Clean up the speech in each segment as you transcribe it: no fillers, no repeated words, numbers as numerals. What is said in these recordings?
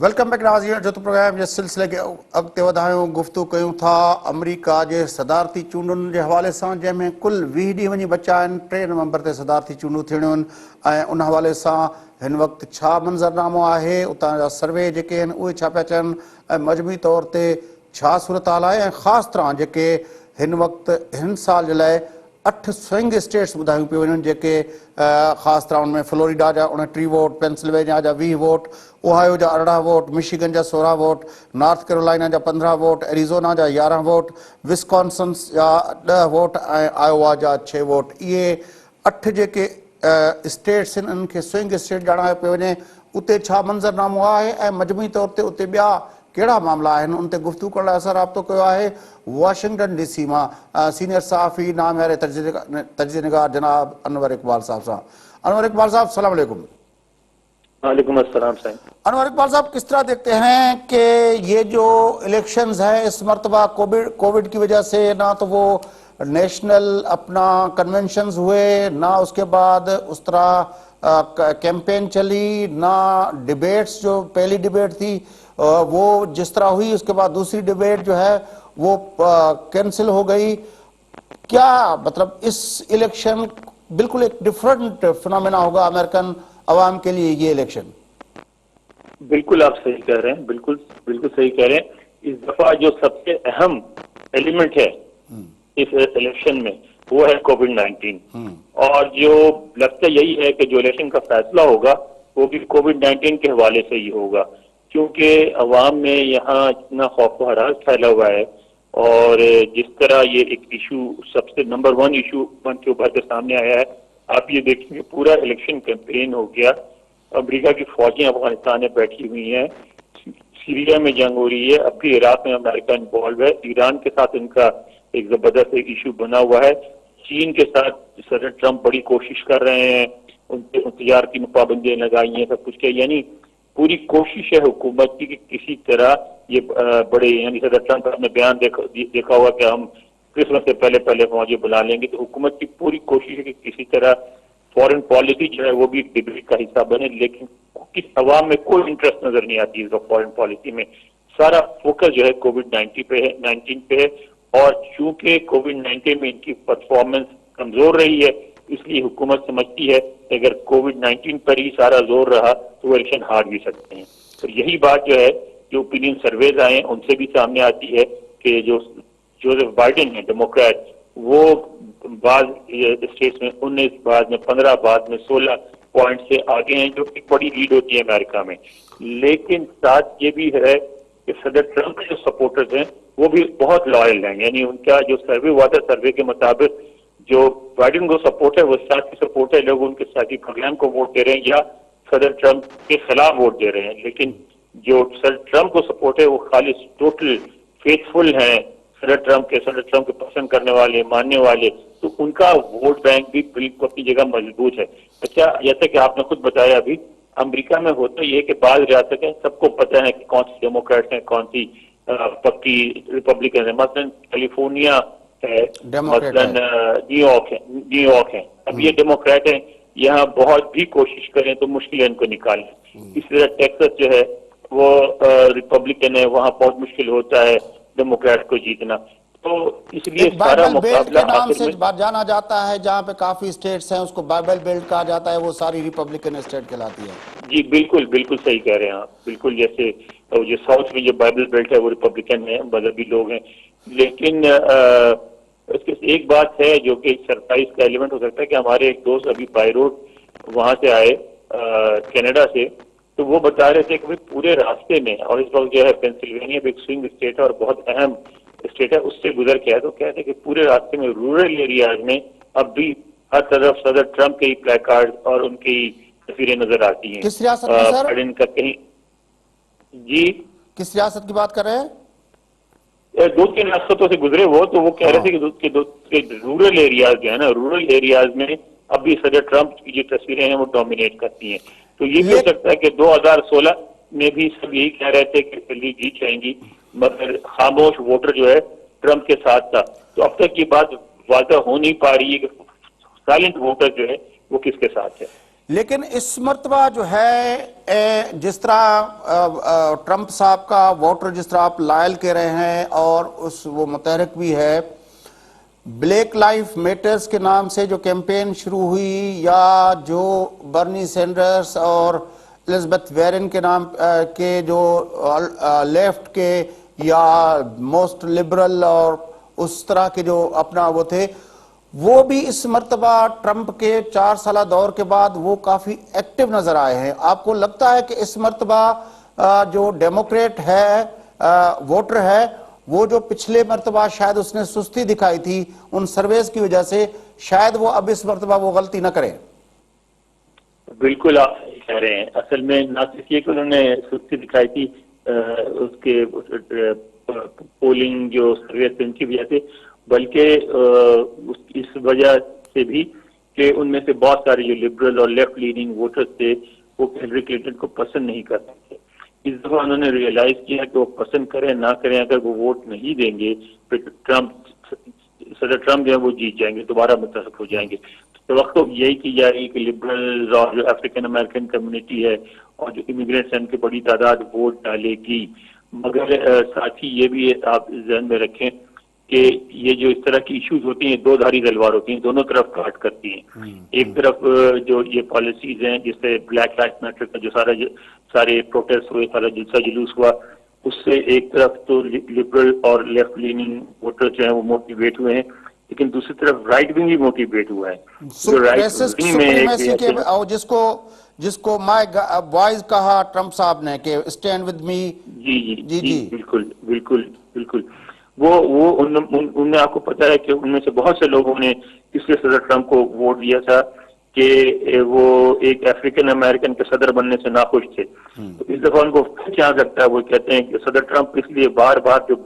Welcome back नाज़रीन। जो programme जे सिलसिले खे अॻिते वधायूं, गुफ़्तगू कयूं था अमरीका जे सदारती चूंडुनि जे हवाले सां, जंहिंमें कुल 20 ॾींहं वञी बचा आहिनि। 3 नवंबर ते सदारती चूंडूं थियणियूं आहिनि ऐं उन हवाले सां हिन वक़्तु छा मंज़रनामो आहे, उतां जा सर्वे जेके आहिनि उहे छा पिया चवनि ऐं मजमूई तौर ते छा सूरत हाल आहे, ऐं ख़ासि तरह जेके हिन वक़्तु हिन साल जे लाइ 8 स्विंग स्टेट्स ॿुधायूं पियूं वञनि, जेके ख़ासि तरह उनमें फ्लोरिडा जा 29 वोट, पेंसिल्वेनिया जा 20 वोट, ओहायो जा 18 वोट, मिशिगन जा 16 वोट, नॉर्थ कैरोलिना जा 15 वोट, एरिज़ोना जा 11 वोट, विस्कॉन्सिन जा 10 वोट ऐं आयोवा जा 6 वोट। इहे 8 जेके स्टेट्स आहिनि, इन्हनि खे स्विंग स्टेट ॼाणायो पियो वञे। उते छा मंज़रनामो आहे ऐं मजमूई तौर ते उते ॿिया कहिड़ा मामला आहिनि, उन ते गुफ़्तगू करण लाइ असां राब्तो कयो आहे वाशिंगटन DC मां सीनियर सहाफ़ी नामयारे तजिज़िया निगार जनाब अनवर इकबाल साहब सां। अनवर इकबाल साहब, सलाम अलैकुम। वालेकुम अस्सलाम साहब। अनवर इकबाल साहब, किस तरह देखते हैं कि ये जो इलेक्शंस हैं इस मरतबा कोविड की वजह से ना तो वो नेशनल अपना कन्वेंशंस हुए, ना उसके बाद उस तरह कैंपेन चली, ना डिबेट्स, जो पहली डिबेट थी वो जिस तरह हुई, उसके बाद दूसरी डिबेट जो है वो कैंसिल हो गई। क्या मतलब इस इलेक्शन बिल्कुल एक डिफरेंट फिनोमेना होगा अमेरिकन अवाम के लिए ये इलेक्शन? बिल्कुल आप सही कह रहे हैं, बिल्कुल बिल्कुल सही कह रहे हैं। इस दफा जो सबसे अहम एलिमेंट है इस इलेक्शन में वो है कोविड-19, और जो लगता यही है कि जो इलेक्शन का फैसला होगा वो भी कोविड-19 के हवाले से ही होगा, क्योंकि अवाम में यहाँ इतना खौफ व हरास फैला हुआ है। और जिस तरह ये एक इशू सबसे नंबर 1 इशू बन के उभर कर सामने आया है, आप ये देखेंगे पूरा इलेक्शन कैंपेन हो गया, अमेरिका की फौजें अफगानिस्तान में बैठी हुई हैं, सीरिया में जंग हो रही है, अब भी इराक में अमेरिका इन्वॉल्व है, ईरान के साथ इनका एक जबरदस्त एक इशू बना हुआ है, चीन के साथ सदर ट्रंप बड़ी कोशिश कर रहे हैं, उनके तजारती में पाबंदियां लगाई हैं, सब कुछ किया। यानी पूरी कोशिश है हुकूमत की कि किसी तरह ये बड़े, यानी सदर ट्रंप अपने बयान देखा हुआ कि हम क्रिसमस से पहले पहले फौजी बुला लेंगे, तो हुकूमत की पूरी कोशिश है कि किसी तरह फॉरेन पॉलिसी जो है वो भी डिबेट का हिस्सा बने। लेकिन किस अवाम में कोई इंटरेस्ट नजर नहीं आती है फॉरेन पॉलिसी में, सारा फोकस जो है कोविड-19 पे है। और चूंकि कोविड-19 में इनकी परफॉर्मेंस कमजोर रही है, इसलिए हुकूमत समझती है कि अगर कोविड-19 पर ही सारा जोर रहा तो वो इलेक्शन हार भी सकते हैं। तो यही बात जो है, जो ओपिनियन सर्वेज आए उनसे भी सामने आती है कि जो जोसेफ बाइडेन है डेमोक्रेट, वो बाद स्टेट्स में 19, बाद में 15, बाद में 16 पॉइंट से आगे हैं, जो एक बड़ी लीड होती है अमेरिका में। लेकिन साथ ये भी है कि सदर ट्रंप के जो सपोर्टर्स हैं वो भी बहुत लॉयल हैं, यानी उनका जो सर्वे हुआ था, सर्वे के मुताबिक जो बाइडेन को सपोर्ट है वो साथ की सपोर्ट है, लोग उनके साथी प्रोग्राम को वोट दे रहे हैं या सदर ट्रंप के खिलाफ वोट दे रहे हैं। लेकिन जो सदर ट्रंप को सपोर्ट है वो खाली टोटल फेथफुल हैं सदर ट्रंप के पसंद करने वाले, मानने वाले, तो उनका वोट बैंक भी बिल्कुल अपनी जगह मजबूत है। अच्छा, जैसे कि आपने खुद बताया, अभी अमेरिका में होता यह है कि बाद रियासतें सबको पता है कि कौन सी डेमोक्रेट है, कौन सी पक्की रिपब्लिकन है। मसलन कैलिफोर्निया है, मसलन न्यूयॉर्क है, अब ये डेमोक्रेट है, यहाँ बहुत भी कोशिश करें तो मुश्किल है इनको निकालें। इसी तरह टेक्सास जो है वो रिपब्लिकन है, वहाँ बहुत मुश्किल होता है डेमोक्रेट को जीतना। तो इसलिए सारा मुकाबला के नाम से जाना जाता है, जहाँ पे काफी स्टेट्स हैं, उसको बाइबल बेल्ट कहा जाता है, वो सारी रिपब्लिकन स्टेट कहलाती है। जी बिल्कुल बिल्कुल सही कह रहे हैं आप, बिल्कुल। जैसे जो साउथ में जो बाइबल बेल्ट है वो रिपब्लिकन है, मजहबी लोग हैं। लेकिन इसके एक बात है जो कि सरप्राइज का एलिमेंट हो सकता है कि हमारे एक दोस्त अभी बाय रोड वहां से आए कनाडा से, तो वो बता रहे थे कि भाई पूरे रास्ते में, और इस वक्त जो है पेंसिल्वेनिया भी एक स्विंग स्टेट है और बहुत अहम स्टेट है, उससे गुजर के आए तो कहते हैं कि पूरे रास्ते में रूरल एरियाज में अब भी हर तरफ सदर ट्रंप के ही प्ले कार्ड और उनकी तस्वीरें नजर आती हैं। किस रियासत में सर? बाइडेन का कहीं, जी किस रियासत की बात कर रहे हैं? 2-3 रियासतों से गुजरे वो, तो वो कह रहे थे कि रूरल एरियाज जो है ना, रूरल एरियाज में अब भी सदर ट्रंप की जो तस्वीरें हैं वो डोमिनेट करती हैं। तो ये भी हो सकता है कि 2016 में भी सब यही कह रहे थे कि दिल्ली जीत जाएंगी, मगर खामोश वोटर जो है ट्रंप के साथ था। तो अब तक ये बात वाज़ह हो नहीं पा रही है कि साइलेंट वोटर जो है वो किसके साथ है। लेकिन इस मर्तबा जो है जिस तरह ट्रंप साहब का वोटर जिस तरह आप लायल कह रहे हैं और उस वो मुतहरिक भी है, ब्लैक लाइफ मैटर्स के नाम से जो कैंपेन शुरू हुई या जो बर्नी सैंडर्स और एलिजाबेथ वॉरेन के नाम के जो लेफ्ट के या मोस्ट लिबरल और उस तरह के जो अपना वो थे, वो भी इस मर्तबा ट्रंप के 4 साल दौर के बाद वो काफी एक्टिव नजर आए हैं। आपको लगता है कि इस मर्तबा जो डेमोक्रेट है वोटर है, वो जो पिछले मर्तबा शायद उसने सुस्ती दिखाई थी उन सर्वेस की वजह से, शायद वो अब इस मर्तबा वो गलती न करें? बिल्कुल आप कह रहे हैं। असल में ना सिर्फ ये कि उन्होंने सुस्ती दिखाई थी उसके पोलिंग जो सर्वे थे उनकी वजह से, बल्कि इस वजह से भी कि उनमें से बहुत सारे जो लिबरल और लेफ्ट लीनिंग वोटर्स थे वो हिलरी क्लिंटन को पसंद नहीं करते थे। इस दफा उन्होंने रियलाइज किया कि वो पसंद करें ना करें, अगर वो वोट नहीं देंगे फिर सदर ट्रंप जो है वो जीत जाएंगे, दोबारा मुंतखब हो जाएंगे। तो वक्त तो यही की जा रही है कि लिबरल और जो अफ्रीकन अमेरिकन कम्युनिटी है और जो इमिग्रेंट्स हैं उनकी बड़ी तादाद वोट डालेगी। मगर साथ ही ये भी आप ध्यान में रखें कि ये जो इस तरह की इश्यूज होती हैं दो धारी तलवार होती हैं, दोनों तरफ काट करती हैं। एक तरफ जो ये पॉलिसीज हैं जिससे ब्लैक लाइव्स मैटर का जो सारे प्रोटेस्ट हुए, सारा जलसा जुलूस हुआ, उससे एक तरफ तो लिबरल और लेफ्ट लीनिंग वोटर जो है वो मोटिवेट हुए हैं, लेकिन दूसरी तरफ राइट विंग भी मोटिवेट हुआ है। जो राइट विंग में जिसको माय वॉइस कहा ट्रंप साहब ने कि स्टैंड विद मी। जी जी जी जी बिल्कुल बिल्कुल बिल्कुल। वो उनमें आपको पता है कि उनमें से बहुत से लोगों ने इसलिए सदर ट्रंप को वोट दिया था कि वो एक अफ्रीकन अमेरिकन के सदर बनने से नाखुश थे। तो इस दफा उनको फिर क्या लगता है, वो कहते हैं कि सदर ट्रंप इसलिए बार बार जो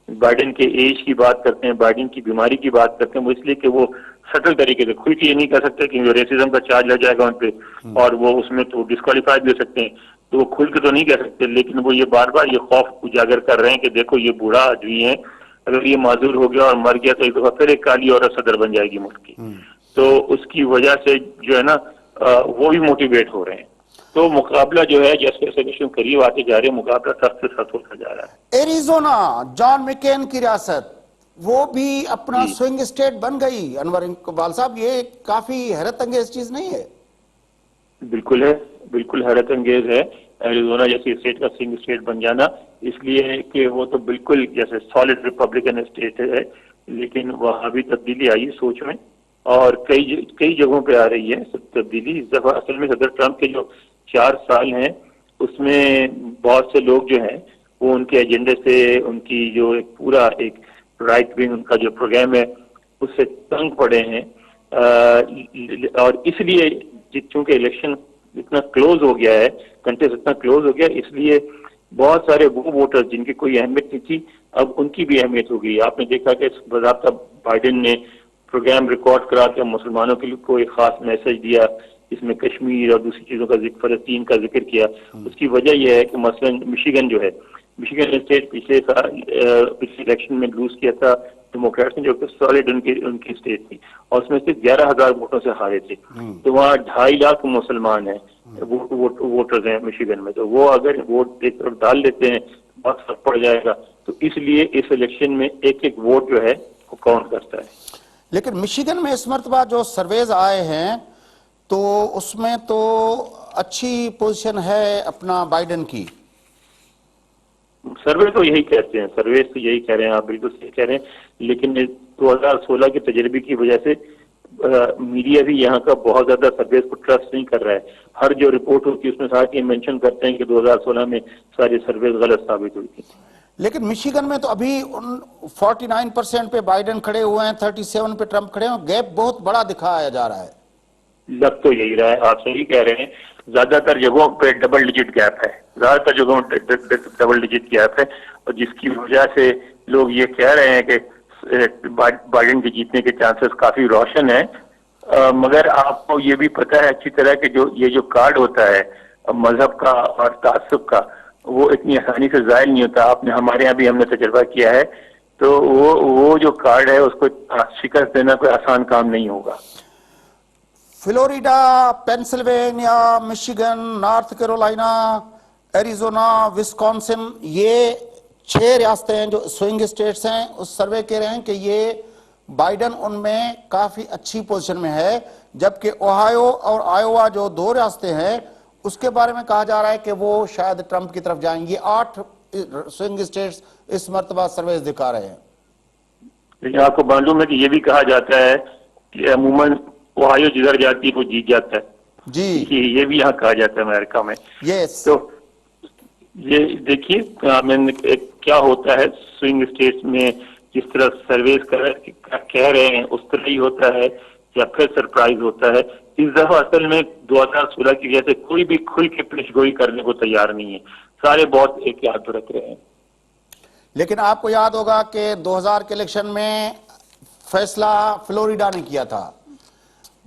बाइडेन के एज की बात करते हैं, बाइडेन की बीमारी की बात करते हैं, वो इसलिए कि वो सटल तरीके से खुल के ये नहीं कर सकते कि रेसिज्म का चार्ज लग जाएगा उन पे और वो उसमें तो डिस्क्वालीफाई भी हो सकते हैं, तो वो खुल के तो नहीं कह सकते, लेकिन वो ये बार बार ये खौफ उजागर कर रहे हैं कि देखो ये बूढ़ा आदमी है, अगर ये माजूर हो गया और मर गया तो एक दफा फिर एक काली औरत सदर बन जाएगी मुल्क की। तो उसकी वजह से जो है ना वो भी मोटिवेट हो रहे हैं। तो मुकाबला जो है जैसे जैसे इलेक्शन करीब आते जा रहे हैं, मुकाबला सख्त से सख्त होता जा रहा है। एरिजोना जॉन मैकेन की रियासत वो भी अपना स्विंग स्टेट बन गई। अनवर इकबाल साहब, ये काफी हैरत अंगेज चीज नहीं है? बिल्कुल है, बिल्कुल हैरत अंगेज है एरिजोना जैसी स्टेट का स्विंग स्टेट बन जाना, इसलिए कि वो तो बिल्कुल जैसे सॉलिड रिपब्लिकन स्टेट है, लेकिन वहां भी तब्दीली आई सोच में और कई जगहों पे आ रही है सब तब्दीली। इस दफा असल में सदर ट्रंप के जो 4 साल हैं उसमें बहुत से लोग जो हैं वो उनके एजेंडे से, उनकी जो एक पूरा एक राइट विंग उनका जो प्रोग्राम है उससे तंग पड़े हैं और इसलिए चूंकि इलेक्शन इतना क्लोज हो गया है, कंटेस्ट इतना क्लोज हो गया, इसलिए बहुत सारे वो वोटर्स जिनकी कोई अहमियत नहीं थी अब उनकी भी अहमियत हो गई। आपने देखा कि बाकायदा बाइडेन ने प्रोग्राम रिकॉर्ड करा के मुसलमानों के लिए कोई खास मैसेज दिया, इसमें कश्मीर और दूसरी चीजों का जिक्र, फलस्तीन का जिक्र किया। उसकी वजह यह है कि मसलन मिशिगन जो है, मिशिगन स्टेट पिछले इलेक्शन में लूज किया था डेमोक्रेट्स ने, जो कि सॉलिड उनकी स्टेट थी और उसमें से 11,000 वोटों से हारे थे। तो वहाँ 2.5 लाख मुसलमान हैं वोटर्स हैं मिशिगन में, तो वो अगर वोट एक तरफ डाल देते हैं बहुत फर्क पड़ जाएगा। तो इसलिए इस इलेक्शन में एक एक वोट जो है वो काउंट करता है। लेकिन मिशिगन में इस मरतबा जो सर्वेज आए हैं तो उसमें तो अच्छी पोजीशन है अपना बाइडेन की। सर्वे तो यही कहते हैं, सर्वे तो यही कह रहे हैं, आप बिल्कुल सही कह रहे हैं, लेकिन 2016 के तजर्बे की वजह से मीडिया भी यहाँ का बहुत ज्यादा सर्वेस को ट्रस्ट नहीं कर रहा है। हर जो रिपोर्ट होती है उसमें साथ ये मेंशन करते हैं कि 2016 में सारी सर्वेस गलत साबित हुई थी। लेकिन मिशिगन में तो अभी 49% पे बाइडेन खड़े हुए हैं, 37 पे ट्रंप खड़े हैं, गैप बहुत बड़ा दिखाया जा रहा है। लग तो यही रहा है, आप सही कह रहे हैं, ज्यादातर जगहों पे डबल डिजिट गैप है, ज्यादातर जगहों डबल डिजिट गैप है और जिसकी वजह से लोग ये कह रहे हैं कि बाइडेन के जीतने के चांसेस काफी रोशन है। मगर आपको ये भी पता है अच्छी तरह कि जो ये जो कार्ड होता है मजहब का और तासुब का, वो इतनी आसानी से जायल नहीं होता। आपने हमारे यहाँ भी हमने तजर्बा किया है, तो वो जो कार्ड है उसको शिकस्त देना कोई आसान काम नहीं होगा। Florida, Pennsylvania, Michigan, north Carolina, Arizona, Wisconsin, ये 6 रियासतें हैं जो स्विंग स्टेट्स हैं। उस सर्वे कह रहे हैं कि ये बाइडन उनमें काफी अच्छी पोजीशन में है, जबकि ओहायो और आयोवा जो 2 रियासतें हैं उसके बारे में कहा जा रहा है कि वो शायद ट्रंप की तरफ जाएंगे। 8 स्विंग स्टेट्स इस मर्तबा सर्वे दिखा रहे हैं। लेकिन आपको मालूम है कि ये भी कहा जाता है कि अमूमन ओहायो जिधर जाती है वो जीत जाता है जी, ये भी यहाँ कहा जाता है अमेरिका में। यस। तो ये देखिए क्या होता है स्विंग स्टेट्स में, जिस तरह सर्वेस कह रहे हैं उस तरह ही होता है या फिर सरप्राइज होता है। इस दफा असल में 2016 की जैसे कोई भी खुल के पेशगोई करने को तैयार नहीं है, सारे बहुत एहतियात बरत रहे हैं। लेकिन आपको याद होगा कि 2000 के इलेक्शन में फैसला फ्लोरिडा ने किया था,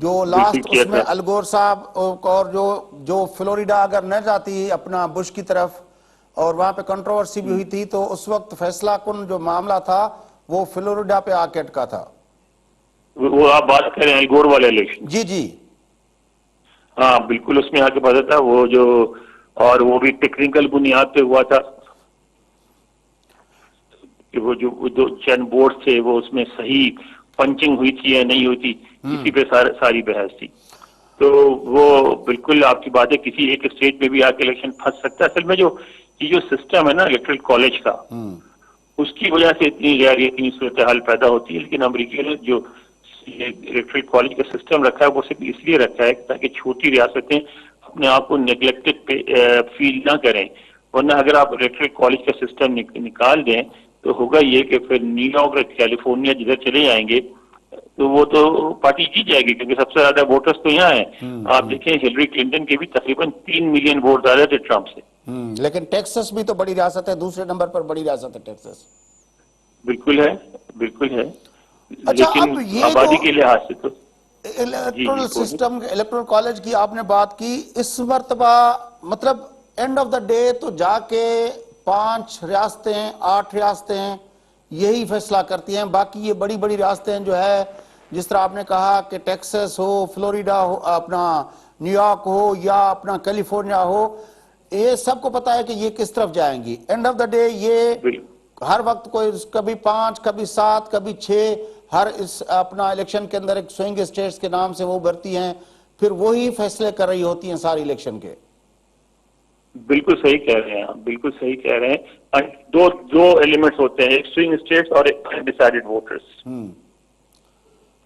जो लास्ट उसमें अलगोर साहब और जो फ्लोरिडा अगर न जाती अपना बुश की तरफ और वहां पे कंट्रोवर्सी भी हुई थी, तो उस वक्त फैसला कुन जो मामला था वो फ्लोरिडा पे आके अटका था। वो आप बात कर रहे हैं अलगोर वाले इलेक्शन? जी जी हाँ बिल्कुल, उसमें आके पता था वो जो, और वो भी टेक्निकल बुनियाद पे हुआ था कि वो जो चंद बोर्ड थे वो उसमें सही पंचिंग हुई थी या नहीं हुई थी, इसी पे सारी बहस थी। तो वो बिल्कुल आपकी बात है, किसी एक स्टेट में भी आके इलेक्शन फंस सकता है। असल में जो सिस्टम है ना इलेक्ट्रल कॉलेज का, उसकी वजह से इतनी गैर यकीनी सूरत हाल पैदा होती है। लेकिन अमेरिकी ने जो इलेक्ट्रल कॉलेज का सिस्टम रखा है वो सिर्फ इसलिए रखा है ताकि छोटी रियासतें अपने आप को नेग्लेक्टेड फील ना करें। वरना अगर आप इलेक्ट्रल कॉलेज का सिस्टम निकाल दें तो होगा ये कि फिर न्यूयॉर्क और कैलिफोर्निया जिधर चले जाएंगे तो वो तो पार्टी जीत जाएगी, क्योंकि सबसे ज्यादा वोटर्स तो यहाँ हैं। आप देखें हिलरी क्लिंटन के भी तकरीबन 3 मिलियन वोट आ रहे थे ट्रंप से। लेकिन टेक्सास भी तो बड़ी रियासत है, दूसरे नंबर पर बड़ी रियासत है टेक्सास। बिल्कुल है, बिल्कुल है। अच्छा, लेकिन अब ये आबादी के लिहाज से तो इलेक्ट्रल सिस्टम, इलेक्ट्रल कॉलेज की आपने बात की, इस मर्तबा मतलब एंड ऑफ द डे तो जाके 5 रियासतें 8 रियासतें यही फैसला करती हैं। बाकी ये बड़ी बड़ी रियासतें जो है, जिस तरह आपने कहा कि टेक्सास हो, फ्लोरिडा हो, अपना न्यूयॉर्क हो या अपना कैलिफोर्निया हो, ये सबको पता है कि ये किस तरफ जाएंगी। एंड ऑफ द डे ये हर वक्त कोई कभी 5 कभी 7 कभी 6 हर इस अपना इलेक्शन के अंदर एक स्विंग स्टेट्स के नाम से वो भरती हैं, फिर वही फैसले कर रही होती हैं सारे इलेक्शन के। बिल्कुल सही कह रहे हैं आप, बिल्कुल सही कह रहे हैं। दो एलिमेंट्स होते हैं, एक स्विंग स्टेट्स और एक अनडिसाइडेड वोटर्स।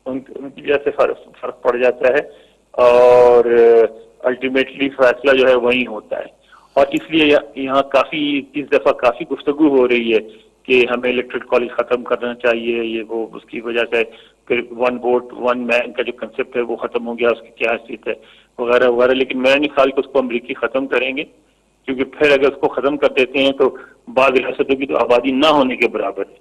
उनकी वजह से फर्क पड़ जाता है और अल्टीमेटली फैसला जो है वही होता है। और इसलिए यहाँ काफी इस दफा काफी गुफ्तगू हो रही है कि हमें इलेक्ट्रल कॉलेज खत्म करना चाहिए, ये वो, उसकी वजह से फिर 1 वोट 1 मैन का जो कंसेप्ट है वो खत्म हो गया, उसकी क्या हैसियत है वगैरह वगैरह। लेकिन मैं नहीं ख्याल कि उसको अमरीकी खत्म करेंगे, क्योंकि फिर अगर उसको खत्म कर देते हैं तो बाद रियासतों की तो आबादी ना होने के बराबर है।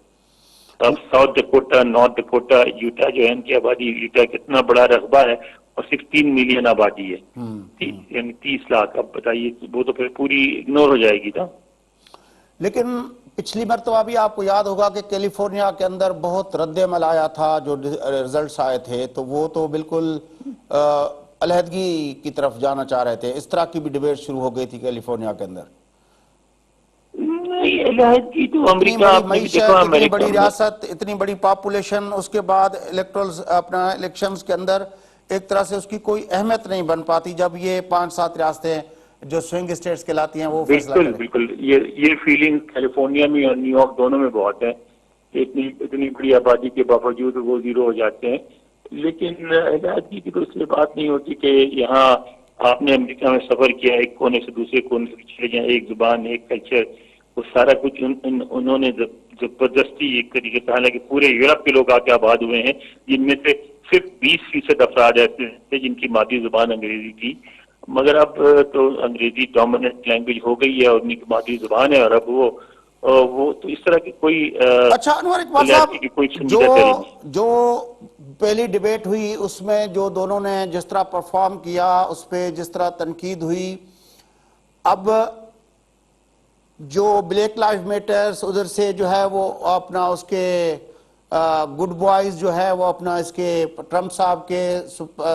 अब south Dakota, north Dakota, Utah जो है इनकी आबादी, यूटा कितना बड़ा रकबा है और सिर्फ 3 मिलियन आबादी है, यानी 30 लाख। अब बताइए, वो तो फिर पूरी इग्नोर हो जाएगी ना। लेकिन पिछली मरतबा भी आपको याद होगा कि कैलिफोर्निया के अंदर बहुत रद्द-ए-अमल आया था, जो रिजल्ट्स आए थे, तो वो तो बिल्कुल अलहदगी की तरफ जाना चाह रहे थे। इस तरह की भी डिबेट शुरू हो गई थी कैलिफोर्निया के अंदर। अलहदगी तो अमेरिका, आपने भी देखा, इतनी बड़ी रियासत, इतनी बड़ी पॉपुलेशन, उसके बाद इलेक्टोरल अपना इलेक्शंस के अंदर एक तरह से उसकी कोई अहमियत नहीं बन पाती जब ये 5-7 रियासतें जो स्विंग स्टेट्स कहलाती हैं वो फैसला करें। बिल्कुल ये फीलिंग कैलिफोर्निया में और न्यूयॉर्क दोनों में बहुत है। इतनी बड़ी आबादी के बावजूद वो जीरो हो जाते हैं। लेकिन अलहदगी की तो इसलिए बात नहीं होती कि यहाँ आपने अमेरिका में सफर किया, एक कोने से दूसरे कोने से चले जाए, एक जुबान, एक कल्चर, वो सारा कुछ उन्होंने जबरदस्ती एक तरीके से, हालांकि पूरे यूरोप के लोग आके आबाद हुए हैं, जिनमें से सिर्फ 20% अफराद ऐसे थे जिनकी मादरी जुबान अंग्रेजी थी। मगर अब तो अंग्रेजी डोमिनेंट लैंग्वेज हो गई है और उनकी मादरी जुबान है, और अब वो तो इस तरह की कोई अच्छा अनवर इकबाल साहब, जो पहली डिबेट हुई उसमें जो दोनों ने जिस तरह परफॉर्म किया, उस पर जिस तरह तनकीद हुई, अब जो ब्लैक लाइफ मैटर्स उधर से जो है वो अपना उसके गुड बॉयज जो है वो अपना इसके ट्रम्प साहब के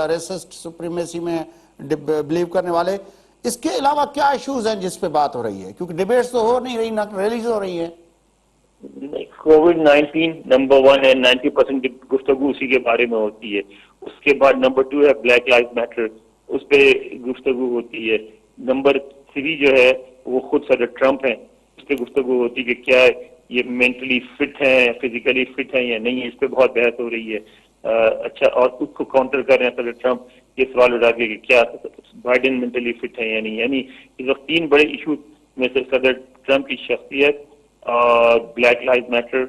रेसिस्ट सुप्रीमेसी में बिलीव करने वाले, इसके अलावा क्या इश्यूज हैं जिस पे बात हो रही है? क्योंकि डिबेट्स तो हो नहीं रही, ना रैलीज हो रही है। कोविड-19 नंबर 1 है, 90% गुफ्तगू उसी के बारे में होती है। उसके बाद नंबर 2 है ब्लैक लाइव मैटर, उस पे गुफ्तगू होती है। नंबर 3 जो है वो खुद सदर ट्रंप है, उस पे गुफ्तगू होती है कि क्या ये मेंटली फिट है, फिजिकली फिट है या नहीं है, इस पे बहुत बहस हो रही है। अच्छा, और उसको काउंटर कर रहे हैं सदर ट्रंप ये सवाल उठा के कि क्या बाइडेन मेंटली फिट है या नहीं। यानी इस वक्त 3 बड़े इशू में से सदर ट्रंप की शख्सियत, ब्लैक लाइव मैटर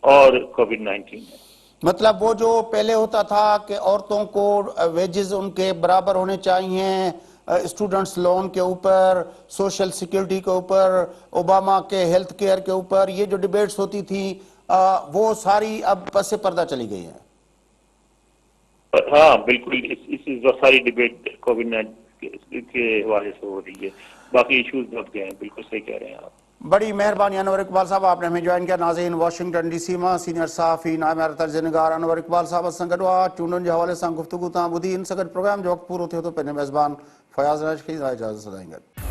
और कोविड-19 है। मतलब वो जो पहले होता था कि औरतों को वेजेस उनके बराबर होने चाहिए, स्टूडेंट्स लोन के ऊपर, सोशल सिक्योरिटी के ऊपर, ओबामा के हेल्थ केयर के ऊपर, ये जो डिबेट्स होती थी वो सारी अब पसे पर्दा चली गई है। हाँ बिल्कुल, इस सारी डिबेट कोविड-19 के हवाले से हो रही है, बाकी इश्यूज दब गए हैं। बिल्कुल सही कह रहे हैं आप। बड़ी मेहरबानी अनवर इकबाल साहब, आपने हमें ज्वाइन किया। नाज़रीन, वाशिंगटन DC में सीनियर सहाफ़ी नायब तर्जनिगार अनवर इकबाल साहब सां गॾु हुआ। चूंडुनि जे हवाले सां गुफ्तगू तव्हां ॿुधी। इन सां गॾु प्रोग्राम जो वक़्तु पूरो थियो थो। पंहिंजे मेज़बान फयाज़ राज खे इजाज़त ॾींदा।